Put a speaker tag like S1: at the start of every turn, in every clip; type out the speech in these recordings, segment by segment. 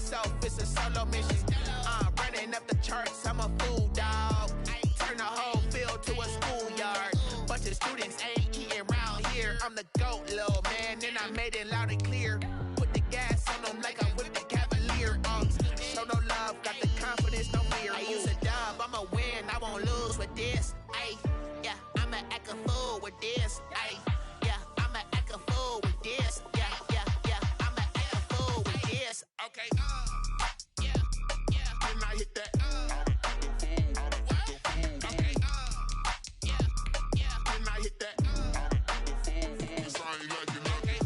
S1: myself, it's a solo mission. Running up the charts, I'm a fool, dog. Turn the whole field to a schoolyard. Bunch of students ain't eating round here. I'm the GOAT, little man, and I made it loud and clear. Put the gas on them like I whipped the Cavalier. Show no love, got the confidence, no fear. I use a dub, I'ma win, I won't lose with this. Yeah, I'ma act a fool with this. Yeah, I'ma act a fool with this. Yeah, I'ma act a fool with this. Okay, yeah, then I hit that. Okay, yeah, then I hit that. Cause I ain't like it. Okay,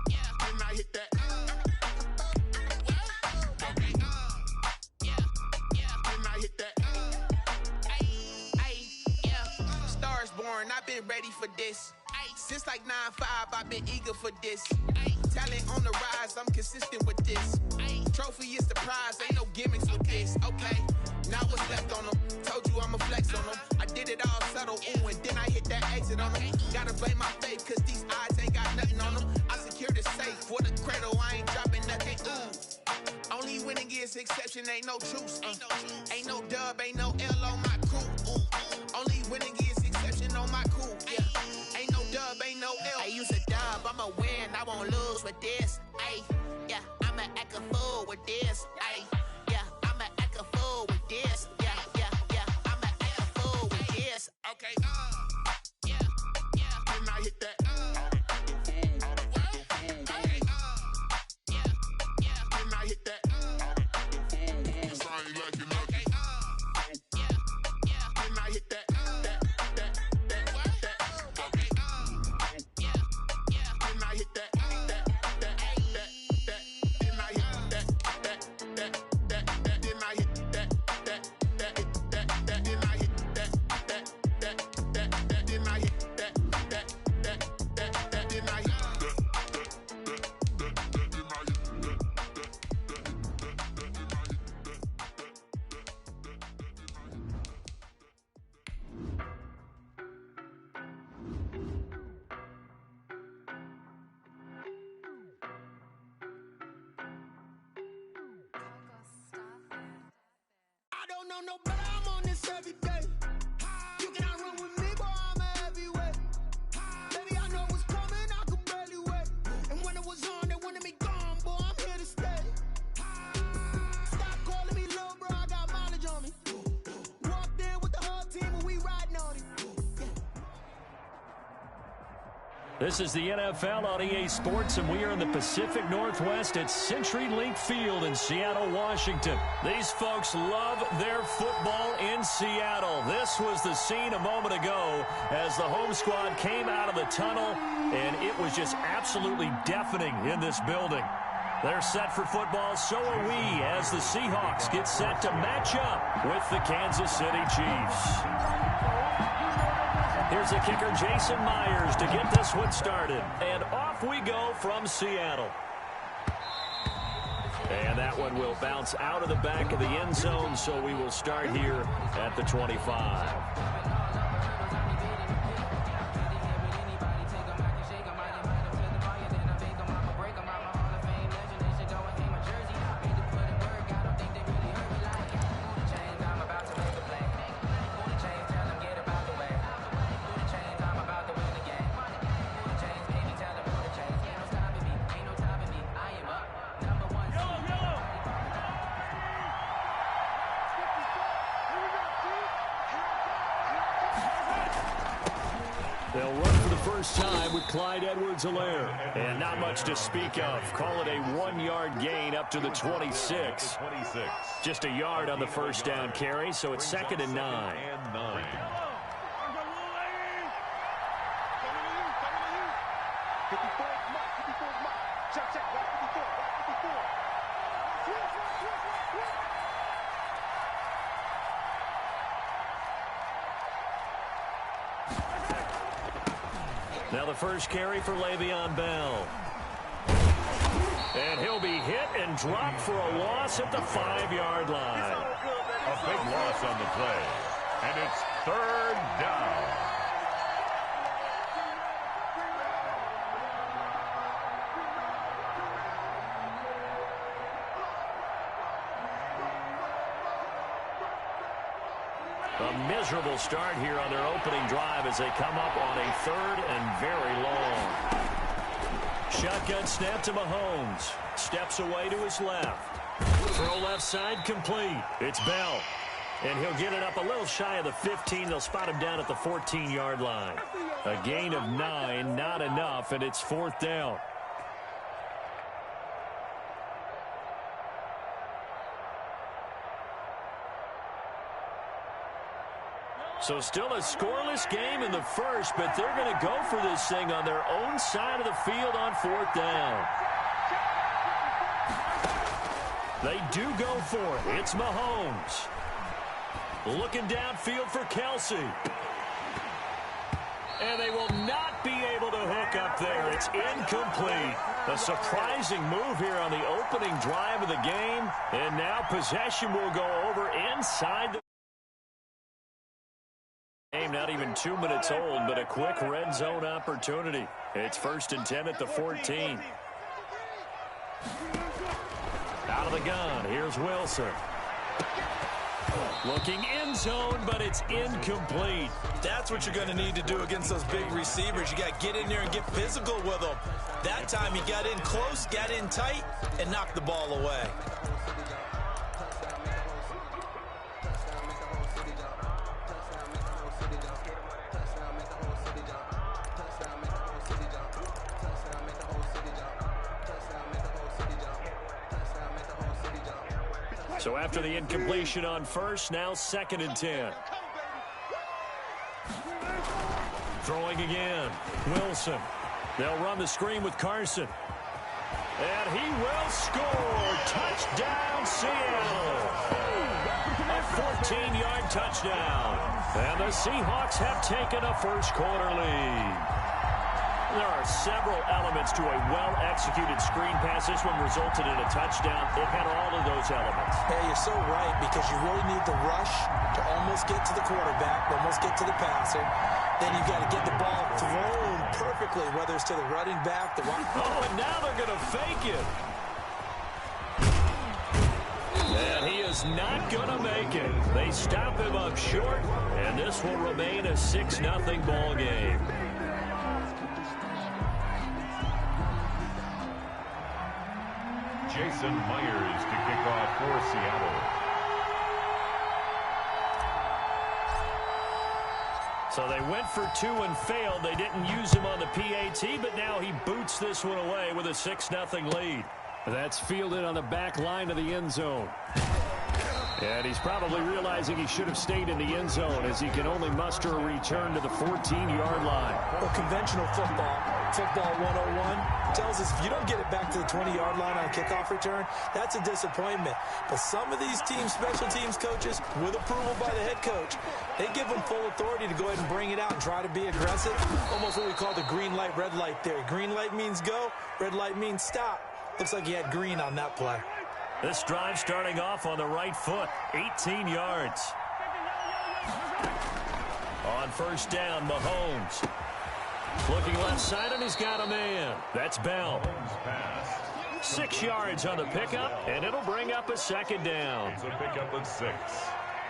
S1: yeah, then I hit that. Okay, yeah, then I hit that. Stars born, I've been ready for this. Since like 9-5, I've been eager for this. Talent on the rise, I'm consistent with this. Trophy is the prize, ain't no gimmicks with this. Okay, now what's left on them? Told you I'ma flex on them. I did it all subtle, ooh, and then I hit that exit on them. Gotta blame my faith, cause these odds ain't got nothing on them. I secured the safe for the cradle, I ain't dropping nothing, ooh. Only winning is exception, ain't no truce. Ain't no dub, ain't no L on my crew. Only winning is exception on my crew. Yeah, ain't no dub, ain't no L. I use a dub, I'ma win, I won't lose with this. Yeah, I'ma act a fool with this. Yeah, I'ma act a fool with this. Yeah, I'ma act a fool with this. Okay, yeah, then I hit that. Okay, yeah, then I hit that. Cause I ain't like it. Okay, yeah, then I hit that. Okay, yeah, then I hit that. No better, I'm on this every day. You cannot run with me, boy, I'm a heavyweight. Baby, I know what's coming, I could barely wait. And when it was on, they wanted me gone, boy, I'm here to stay. Stop calling me little bro, I got mileage on me. Walked in with the whole team and we riding on it.
S2: This is the NFL on EA Sports, and we are in the Pacific Northwest at CenturyLink Field in Seattle, Washington. These folks love their football in Seattle. This was the scene a moment ago as the home squad came out of the tunnel, and it was just absolutely deafening in this building. They're set for football, so are we, as the Seahawks get set to match up with the Kansas City Chiefs. Here's the kicker, Jason Myers, to get this one started. And off we go from Seattle. And that one will bounce out of the back of the end zone, so we will start here at the 25. They'll run for the first time with Clyde Edwards-Helaire. And not much to speak of. Call it a 1-yard gain up to the 26. Just a yard on the first down carry, so it's 2nd and 9. Now the first carry for Le'Veon Bell. And he'll be hit and dropped for a loss at the 5-yard line.
S3: A big loss on the play. And it's 3rd down.
S2: A miserable start here on their opening drive as they come up on a 3rd and very long. Shotgun snap to Mahomes. Steps away to his left. Throw left side complete. It's Bell. And he'll get it up a little shy of the 15. They'll spot him down at the 14-yard line. A gain of 9, not enough, and it's 4th down. So still a scoreless game in the first, but they're going to go for this thing on their own side of the field on 4th down. They do go for it. It's Mahomes. Looking downfield for Kelsey. And they will not be able to hook up there. It's incomplete. A surprising move here on the opening drive of the game. And now possession will go over inside the game. Not even 2 minutes old, but a quick red zone opportunity. It's 1st and 10 at the 14. Out of the gun, here's Wilson. Looking end zone, but it's incomplete.
S4: That's what you're going to need to do against those big receivers. You got to get in there and get physical with them. That time he got in close, got in tight, and knocked the ball away.
S2: So after the incompletion on first, now 2nd and 10. Throwing again. Wilson. They'll run the screen with Carson. And he will score. Touchdown, Seattle. A 14-yard touchdown. And the Seahawks have taken a first-quarter lead. There are several elements to a well-executed screen pass. This one resulted in a touchdown. It had all of those elements.
S4: Yeah, you're so right, because you really need the rush to almost get to the quarterback, almost get to the passer. Then you've got to get the ball thrown perfectly, whether it's to the running back, the wide.
S2: Oh, and now they're going to fake it. And he is not going to make it. They stop him up short, and this will remain a 6-0 ball game.
S3: Jason Myers to kick off for Seattle.
S2: So they went for 2 and failed. They didn't use him on the PAT, but now he boots this one away with a 6-0 lead. That's fielded on the back line of the end zone. And he's probably realizing he should have stayed in the end zone, as he can only muster a return to the 14-yard line.
S4: Well, conventional football 101 tells us if you don't get it back to the 20-yard line on a kickoff return, that's a disappointment. But some of these teams, special teams coaches, with approval by the head coach, they give them full authority to go ahead and bring it out and try to be aggressive. Almost what we call the green light, red light theory. Green light means go, red light means stop. Looks like he had green on that play.
S2: This drive starting off on the right foot, 18 yards. On first down, Mahomes. Looking left side, and he's got a man. That's Bell. 6 yards on the pickup, and it'll bring up a 2nd down.
S3: It's a pickup of 6.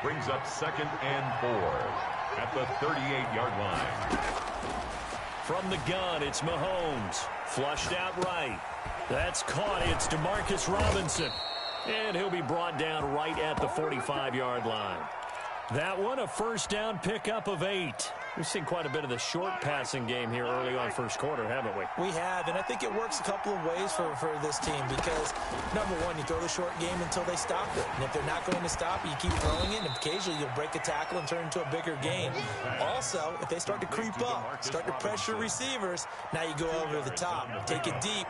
S3: Brings up 2nd and 4 at the 38-yard line.
S2: From the gun, it's Mahomes. Flushed out right. That's caught. It's Demarcus Robinson. And he'll be brought down right at the 45-yard line. That one, a first down pickup of 8. We've seen quite a bit of the short passing game here early on first quarter, haven't we?
S4: We have, and I think it works a couple of ways for this team because, number one, you throw the short game until they stop it. And if they're not going to stop it, you keep throwing it, and occasionally you'll break a tackle and turn into a bigger gain. Also, if they start to creep up, start to pressure receivers, now you go over the top, take it deep.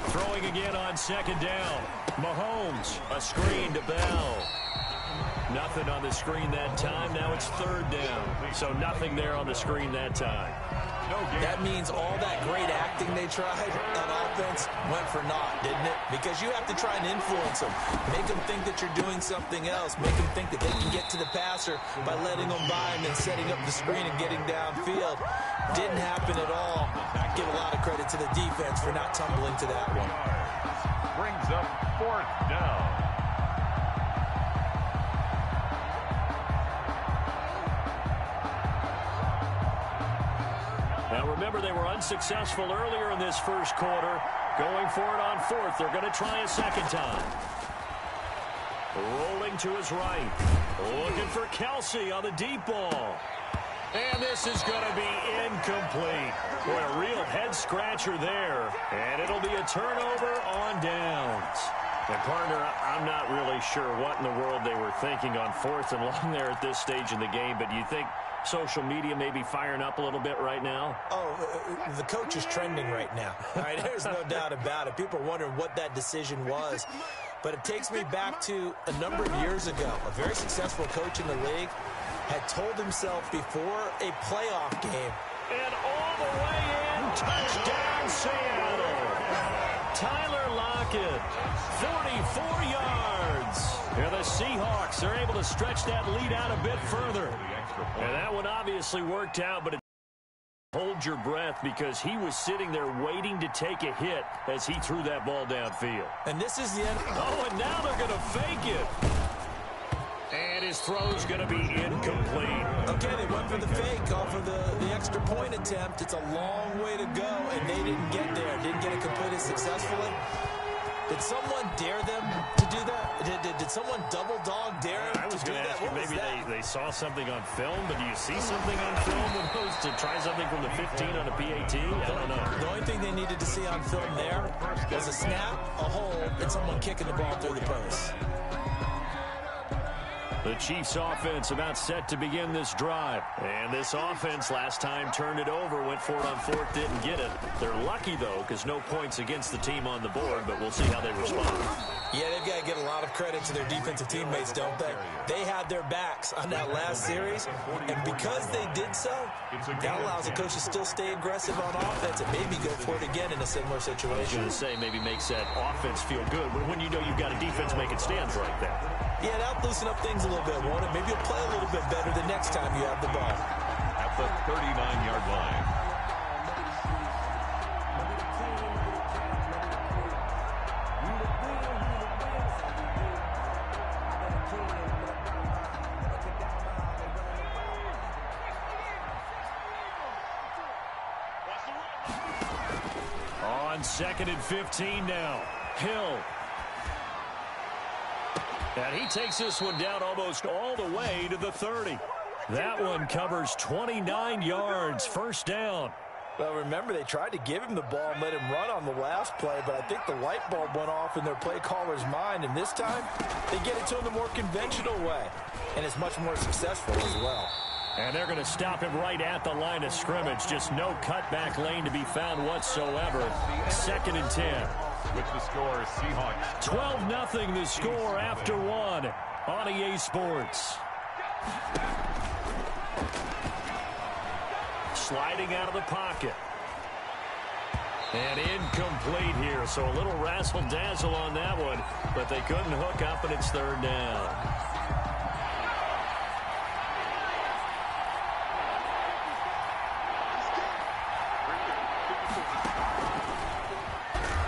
S2: Throwing again on 2nd down. Mahomes, a screen to Bell. Nothing on the screen that time. Now it's 3rd down. So nothing there on the screen that time.
S4: That means all that great acting they tried on offense went for naught, didn't it? Because you have to try and influence them. Make them think that you're doing something else. Make them think that they can get to the passer by letting them by and then setting up the screen and getting downfield. Didn't happen at all. I give a lot of credit to the defense for not tumbling to that one.
S3: brings up 4th down.
S2: Now remember, they were unsuccessful earlier in this first quarter. Going for it on 4th. They're going to try a second time. Rolling to his right. Looking for Kelsey on the deep ball. And this is going to be incomplete. Boy, a real head-scratcher there. And it'll be a turnover on downs. And, partner, I'm not really sure what in the world they were thinking on 4th and long there at this stage in the game, but do you think social media may be firing up a little bit right now?
S4: Oh, the coach is trending right now. All right, there's no doubt about it. People are wondering what that decision was. But it takes me back to a number of years ago. A very successful coach in the league had told himself before a playoff game.
S2: And all the way in, touchdown Seattle. Tyler Lockett, 44 yards. And the Seahawks are able to stretch that lead out a bit further. And that one obviously worked out, but hold your breath because he was sitting there waiting to take a hit as he threw that ball downfield.
S4: And this is the end.
S2: Oh, and now they're going to fake it. And his throw's going to be incomplete.
S4: Okay, they went for the fake off of the extra point attempt. It's a long way to go, and they didn't get there. Didn't get it completed successfully. Did someone dare them to do that? Did someone double dog dare them
S2: I was going to ask you, maybe they saw something on film, but do you see something on film opposed to try something from the 15 on a PAT? I don't know.
S4: The only thing they needed to see on film there was a snap, a hold, and someone kicking the ball through the post.
S2: The Chiefs offense about set to begin this drive. And this offense last time turned it over, went for it on 4th, didn't get it. They're lucky, though, because no points against the team on the board, but we'll see how they respond.
S4: Yeah, they've got to get a lot of credit to their defensive teammates, don't they? They had their backs on that last series, and because they did so, that allows the coach to still stay aggressive on offense and maybe go for it again in a similar situation.
S2: I was going to say, maybe makes that offense feel good when you know you've got a defense making stands like that.
S4: Yeah, that'll loosen up things a little bit, won't it? Maybe you'll play a little bit better the next time you have the ball.
S3: At the 39-yard line.
S2: On 2nd and 15 now. Hill. And he takes this one down almost all the way to the 30. That one covers 29 yards, first down.
S4: Well, remember, they tried to give him the ball and let him run on the last play, but I think the light bulb went off in their play caller's mind, and this time they get it to him the more conventional way, and it's much more successful as well.
S2: And they're going to stop him right at the line of scrimmage. Just no cutback lane to be found whatsoever. 2nd and 10.
S3: With the score, Seahawks
S2: 12-0 the score after one on EA Sports. Sliding out of the pocket. And incomplete here, so a little razzle-dazzle on that one, but they couldn't hook up, and it's 3rd down.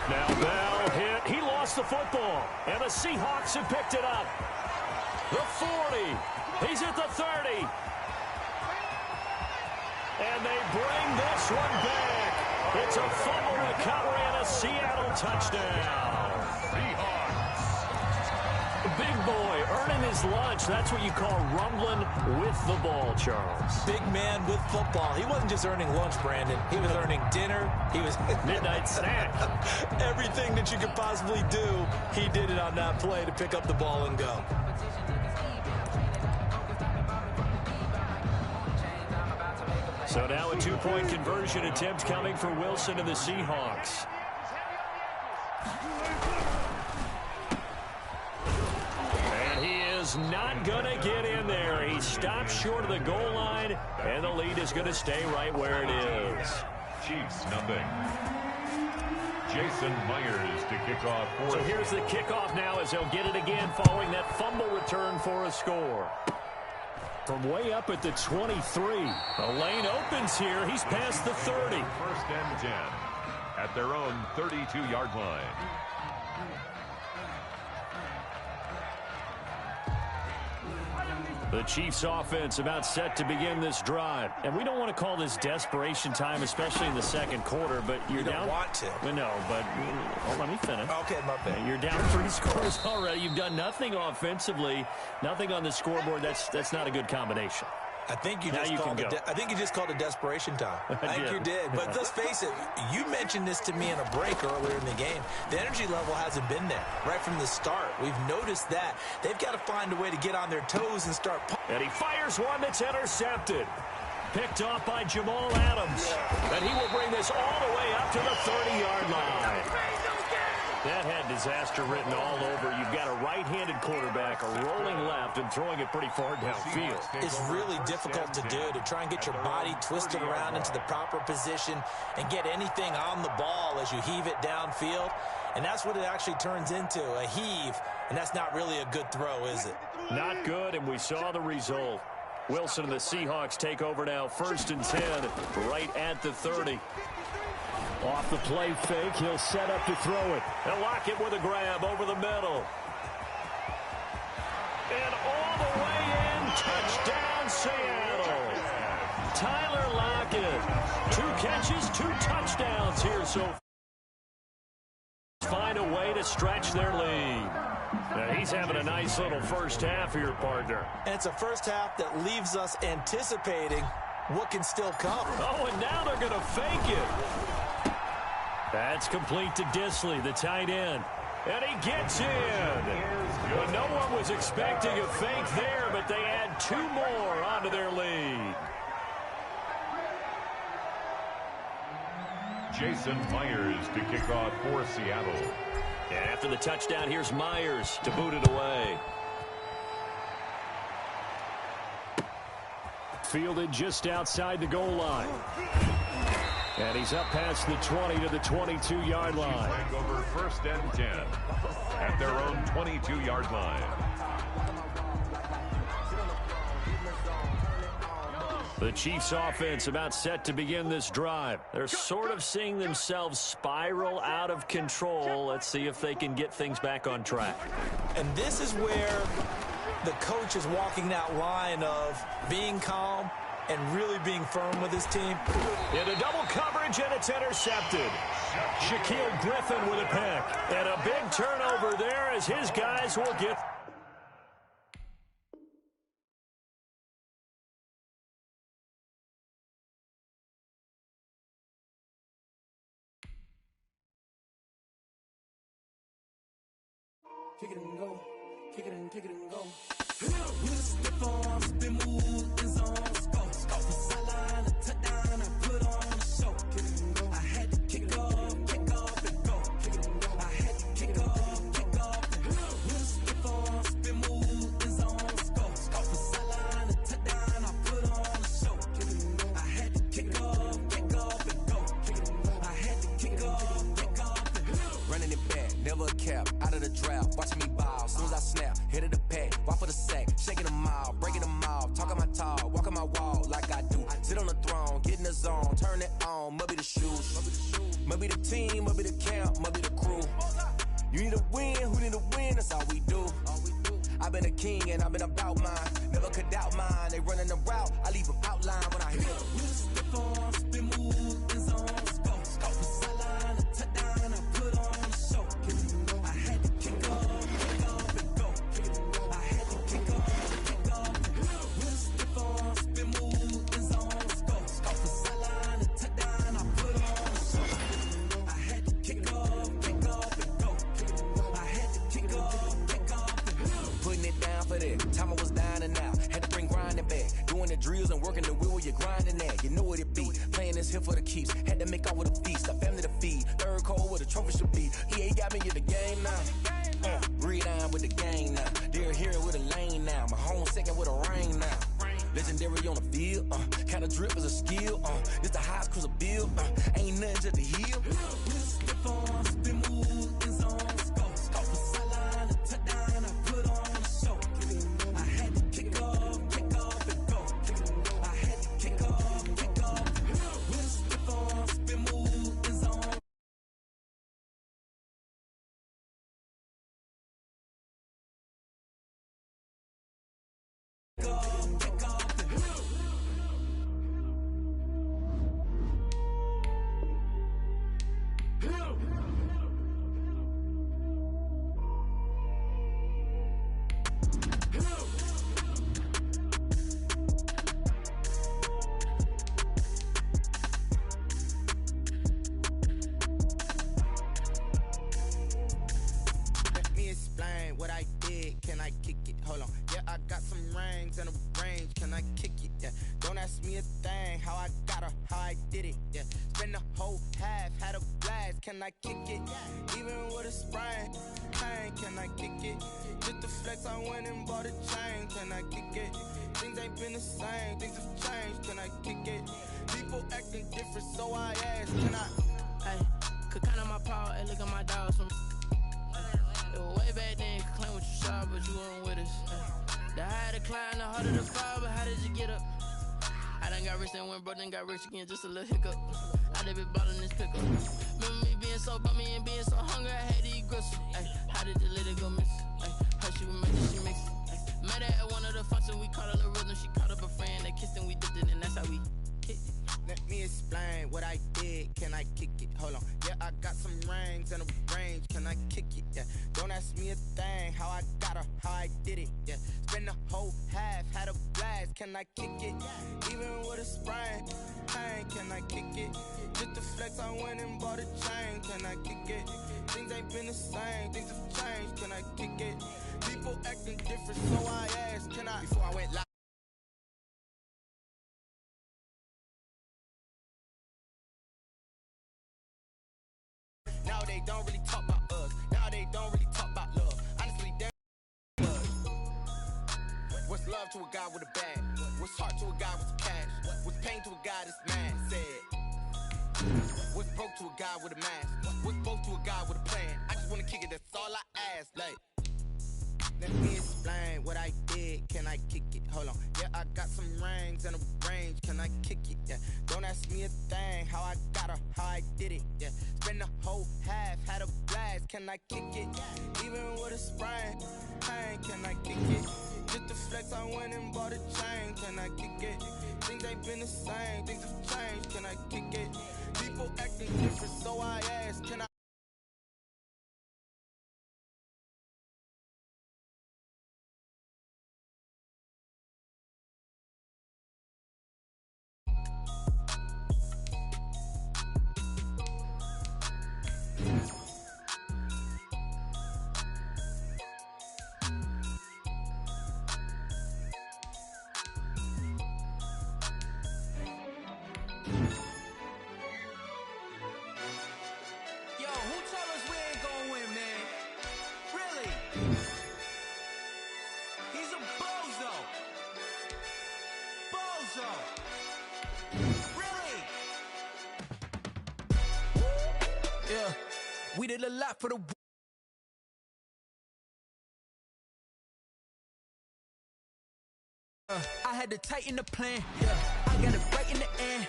S2: Now Bell hit. He lost the football, and the Seahawks have picked it up. The 40. He's at the 30. And they bring this one back. It's a fumble recovery and a Seattle touchdown.
S3: Seahawks.
S2: Big boy earning his lunch. That's what you call rumbling with the ball, Charles.
S4: Big man with football. He wasn't just earning lunch, Brandon. He was earning dinner. He was
S2: midnight snack.
S4: Everything that you could possibly do, he did it on that play to pick up the ball and go.
S2: So now a 2-point conversion attempt coming for Wilson and the Seahawks. And he is not going to get in there. He stops short of the goal line, and the lead is going to stay right where it is.
S3: Chiefs 0. Jason Myers to kick off.
S2: So here's the kickoff now as they'll get it again following that fumble return for a score. From way up at the 23. The lane opens here. He's past the 30.
S3: 1st and 10 at their own 32-yard line.
S2: The Chiefs offense about set to begin this drive. And we don't want to call this desperation time, especially in the second quarter, but you're down.
S4: You don't want to.
S2: No, but let me finish.
S4: Okay, my bad.
S2: You're down 3 scores already. You've done nothing offensively, nothing on the scoreboard. That's not a good combination.
S4: I think you just called it desperation time. I think you did. But let's face it, you mentioned this to me in a break earlier in the game. The energy level hasn't been there right from the start. We've noticed that. They've got to find a way to get on their toes and start.
S2: And he fires one that's intercepted. Picked off by Jamal Adams. And he will bring this all the way up to the 30-yard line. That had disaster written all over. You've got a right-handed quarterback, a rolling left, and throwing it pretty far downfield.
S4: It's really difficult to do, to try and get your body twisted around into the proper position and get anything on the ball as you heave it downfield. And that's what it actually turns into, a heave. And that's not really a good throw, is it?
S2: Not good, and we saw the result. Wilson and the Seahawks take over now, 1st and 10, right at the 30. Off the play fake, he'll set up to throw it. And Lockett with a grab over the middle. And all the way in, touchdown Seattle. Tyler Lockett, 2 catches, 2 touchdowns here so far. Find a way to stretch their lead. Now he's having a nice little first half here, partner.
S4: And it's a first half that leaves us anticipating what can still come.
S2: Oh, and now they're going to fake it. That's complete to Disley, the tight end. And he gets in. Well, no one was expecting a fake there, but they add 2 more onto their lead.
S3: Jason Myers to kick off for Seattle.
S2: And after the touchdown, here's Myers to boot it away. Fielded just outside the goal line. And he's up past the 20 to the 22-yard line.
S3: Flag over 1st and 10 at their own 22-yard line.
S2: The Chiefs offense about set to begin this drive. They're sort of seeing themselves spiral out of control. Let's see if they can get things back on track.
S4: And this is where the coach is walking that line of being calm and really being firm with his team.
S2: Into double coverage, and it's intercepted. Shaquille Griffin with a pick. And a big turnover there as his guys will get...
S5: Kick it and go. Kick it and go. With the farm, spin move, and zones, go. Off the sideline, a touchdown, I put on a show. Kick it and go. I had to kick off and go. Kick it and go. I had to kick off and go. With the farm, spin move, and zones, go. Off the sideline, a touchdown, I put on a show. Kick it and go. I had to kick off and go. Kick it and go. I had to kick off and go.
S6: Running it back, never a cap, out of the draft, watch me ball, soon as I snap, hit of the pack, walk for the sack, shaking them out, breaking them off, talking my talk, walking my wall like I do, sit on the throne, get in the zone, turn it on, must be the shoes, must be the team, must be the camp, must be the crew, you need a win, who need a win, that's all we do, I've been a king and I've been about mine, never could doubt mine, they running the route, I leave them outline when I hit them.
S5: Spin move, and zones, go. Off the sideline, a touchdown, I put on a show. Kick it and go. I had to kick off and go. Kick it and go. I had to kick off and go. With the farm, spin move, and zones, go. Off the sideline, a touchdown, I put on a show. I had to kick off and go. Kick it and go. I had to kick off and go.
S6: Putting it down for that. Time I was down and out. Had to bring grinding back. Doing the drills and working the wheel where you're grinding at. You know what it be. Playing this here for the keeps. Had to make out with a feast. A family to feed. Third cold with a trophy should be. EA got me in the game now. Read on with the game now. They're here with a lane now. My home second with a rain now. Legendary on the field. Kind of drip is a skill. This the highest cruiser bill. Ain't nothing just to heal.
S5: The farm, spin move, and zones, go. Off the sideline, a touchdown, I put on a show. Kick it and go. I had to kick off and go. Kick it and go. I had to kick off and go. With the farm, spin move, and zones. Go.
S7: did, can I kick it? Hold on, yeah, I got some rings and a range, can I kick it? Yeah, don't ask me a thing, how I got her, how I did it. Yeah, spend the whole half, had a blast, can I kick it? Even with a sprain, pain, can I kick it? Just the flex, I went and bought a chain, can I kick it? Things ain't been the same, things have changed, can I kick it? People acting different, so I asked, can I?
S8: Hey, could count on my power, and look at my dogs from. It was way back then, could claim what you saw, but you weren't with us. The higher the climb, the harder the fall, but how did you get up? I done got rich and went broke, then got rich again, just a little hiccup. I done been bottling this pickup. Remember me being so bummy and being so hungry, I had to eat gristle. Ay, how did the little go miss? Ay, her she would make it, she mix it. Ay, met her at one of the functions, we caught a little rhythm, she caught up a friend, they kissed and we dipped it, and that's how we kicked it.
S7: Let me explain what I did, can I kick it? Hold on, yeah, I got some rings and a range, can I kick it? Yeah, don't ask me a thing, how I got her, how I did it. Yeah, spend the whole half, had a blast, can I kick it? Even with a sprain, pain, can I kick it? Just the flex, I went and bought a chain, can I kick it? Things ain't been the same, things have changed, can I kick it? People acting different, so I asked, can I? Before I went live. Now they don't really talk about us. Now they don't really talk about love. Honestly, damn was. What's love to a guy with a bag? What's heart to a guy with some cash? What's pain to a guy that's mad? Said. What's broke to a guy with a mask? What's both to a guy with a plan? I just wanna kick it, that's all I ask. Like, let me explain what I did, can I kick it? Hold on, yeah, I got some rings and a range, can I kick it? Yeah, don't ask me a thing, how I got her, how I did it. Yeah, spend the whole half, had a blast, can I kick it? Even with a sprain, pain, can I kick it? Just the flex, I went and bought a chain, can I kick it? Things ain't been the same, things have changed, can I kick it? People acting different, so I asked, can I?
S9: We did a lot for the. I had to tighten the plan. Yeah, I got it right in the end.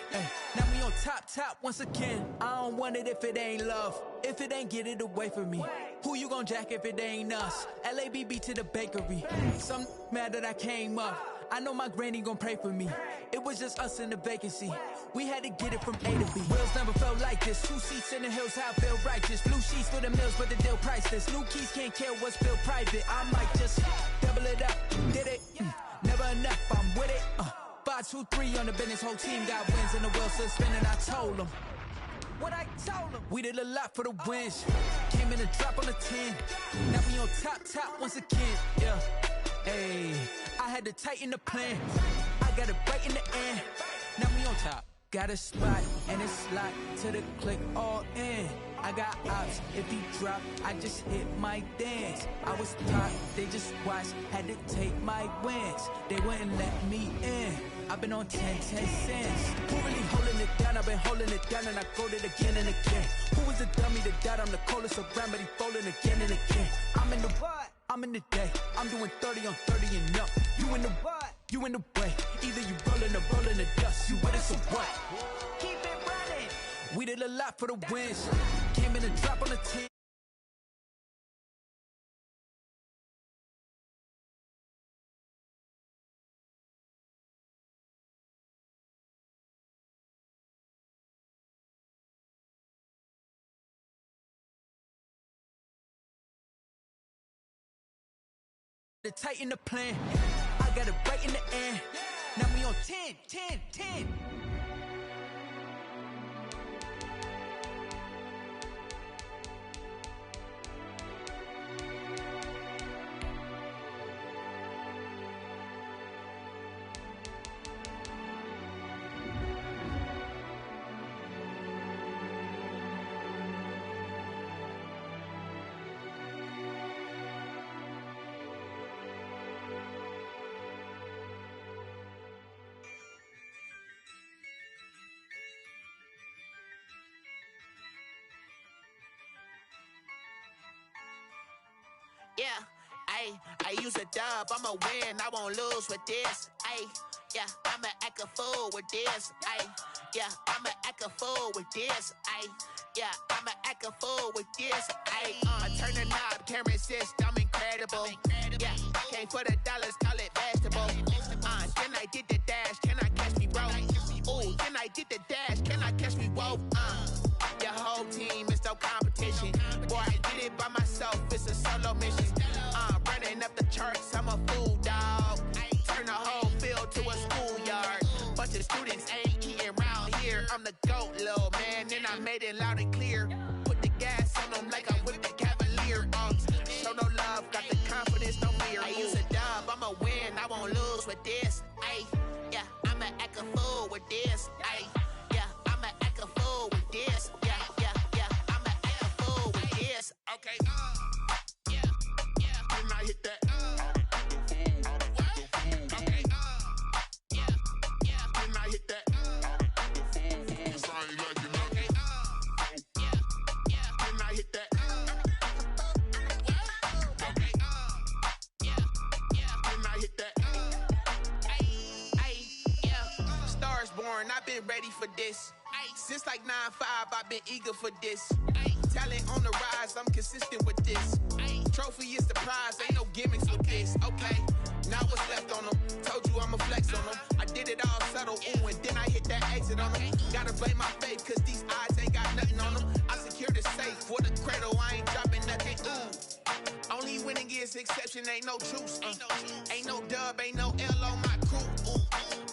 S9: Now we on top once again. I don't want it if it ain't love. If it ain't, get it away from me. Who you gon' jack if it ain't us? LABB to the bakery. Some mad that I came up. I know my granny gon' pray for me. It was just us in the vacancy. We had to get it from A to B. Wheels never felt like this. 2 seats in the hills, how I feel righteous. Blue sheets for the mills, but the deal priceless. New keys can't care what's built private. I might just double it up. Did it? Never enough, I'm with it. 5, 2, 3 on the business. Whole team got wins and the wheels still spinning. I told them what I told them. We did a lot for the wins. Came in a drop on the 10. Now we on top once again. Yeah. Hey, I had to tighten the plan. I got it right in the end. Now we on top. Got a spot and it's locked to the click all in. I got ops, if he drop, I just hit my dance. I was top, they just watched, had to take my wins. They wouldn't let me in. I've been on 10 cents. Who really holding it down? I've been holding it down and I got it again and again. Who was the dummy that died? I'm the coldest around, but he folding again and again. I'm in the what? I'm in the day. I'm doing 30 on 30 and up. You in the what? You in the way. Either you rolling or rolling the dust. You with us or what? Keep it running. We did a lot for the wins. Came in a drop on the 10. To tighten the plan. I got it right in the end. Now we on 10.
S1: yeah. Ayy, I use a dub, I'ma win, I won't lose with this. Ayy, yeah, I'ma act a fool with this. Ayy, yeah, I'ma act a fool with this. Ayy, yeah, I'ma act a fool with this. Ayy, I turn the knob, can't resist, I'm incredible. Yeah, came for the dollars, call it vegetable. Then I did the dash, can I catch me, bro? Ooh, then I did the dash, can I catch me, whoa? Your whole team is no competition. Boy, I did it by myself, it's a solo mission. Running up the charts, I'm a fool, dog. Turn the whole field to a schoolyard. Bunch of students ain't eating round here. I'm the GOAT, little man, and I made it loud and clear. Put the gas on them like I'm with the Cavalier. Show no love, got the confidence, no fear. I use a dub, I'ma win, I won't lose with this. Ay, yeah, I'ma act a fool with this. Ay, yeah, I'ma act a fool with this. Yeah, yeah, yeah, I'ma act a fool with this. Okay, yeah, yeah, when I hit that. Okay, yeah, yeah, when I hit that. I've been ready for this. Since like 9-5, I've been eager for this. Talent on the rise, I'm consistent with this. Trophy is the prize, ain't no gimmicks with this. Okay, now what's left on them? Told you I'ma flex on them. I did it all subtle, ooh, and then I hit that exit on them. Gotta blame my faith, cause these eyes ain't got nothing on them. I secured the safe for the cradle, I ain't dropping nothing, ooh. Only winning is exception, ain't no truce. Ain't no dub, ain't no L on my crew.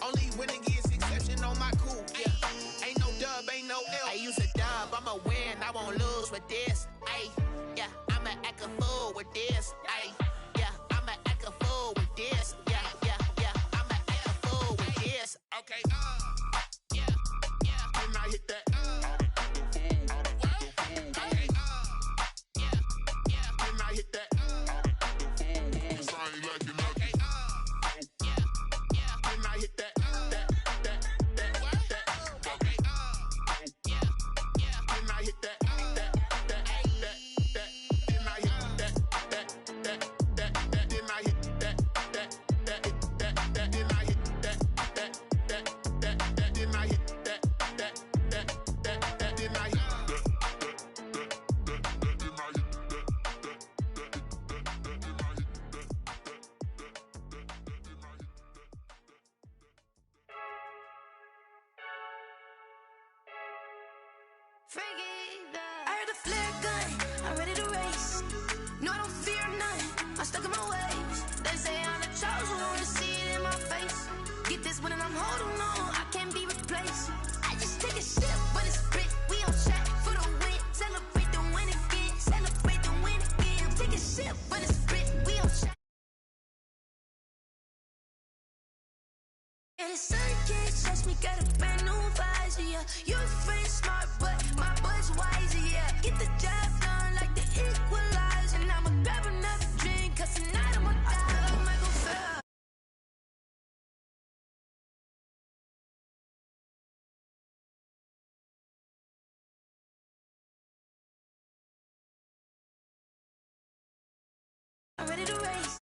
S1: Only winning is exception on my crew. Yeah. Ain't no dub, ain't no L. I use a dub, I'ma win, I won't lose with this. Ay, yeah, I'ma act a fool with this. Ay, yeah, I'ma act a fool with this. Yeah, yeah, yeah, I'ma act a fool with this. Okay, yeah, yeah, when I hit that. Okay, yeah, yeah, when I hit that.
S10: I heard the flare gun, I'm ready to race. No, I don't fear none, I'm stuck in my ways. They say I'm the chosen one, see it in my face. Get this one and I'm holding on, I can't be replaced. I just take a sip, but it's spit, we on track for the win. Celebrate the win again, celebrate the win again. Take a sip, but it's spit, we on track. And the sun can't touch me, got a brand new visor, yeah. Your friend smart, but my butt's wiser, yeah. Get the job done like the equalizer. And I'ma grab another drink, cause tonight I'ma die like Michael Phelps. I'm ready to race.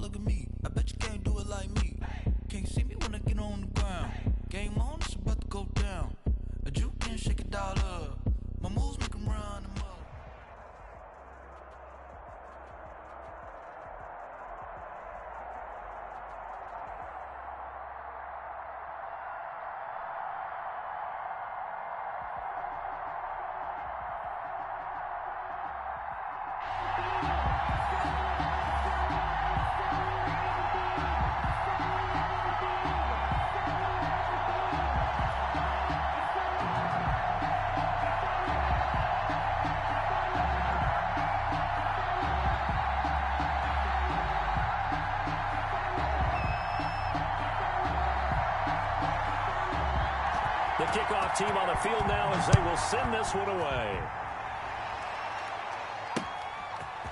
S9: look at me. I bet you can't do it like me. Can't see me when I get on the ground. Game on, it's about to go down. A juke can shake it all up. My moves make them run them up.
S2: The kickoff team on the field now as they will send this one away.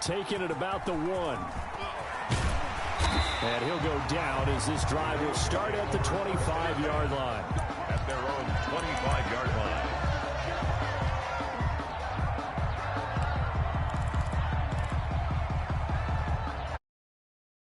S2: Taking it about the 1. And he'll go down as this drive will start at the 25-yard line.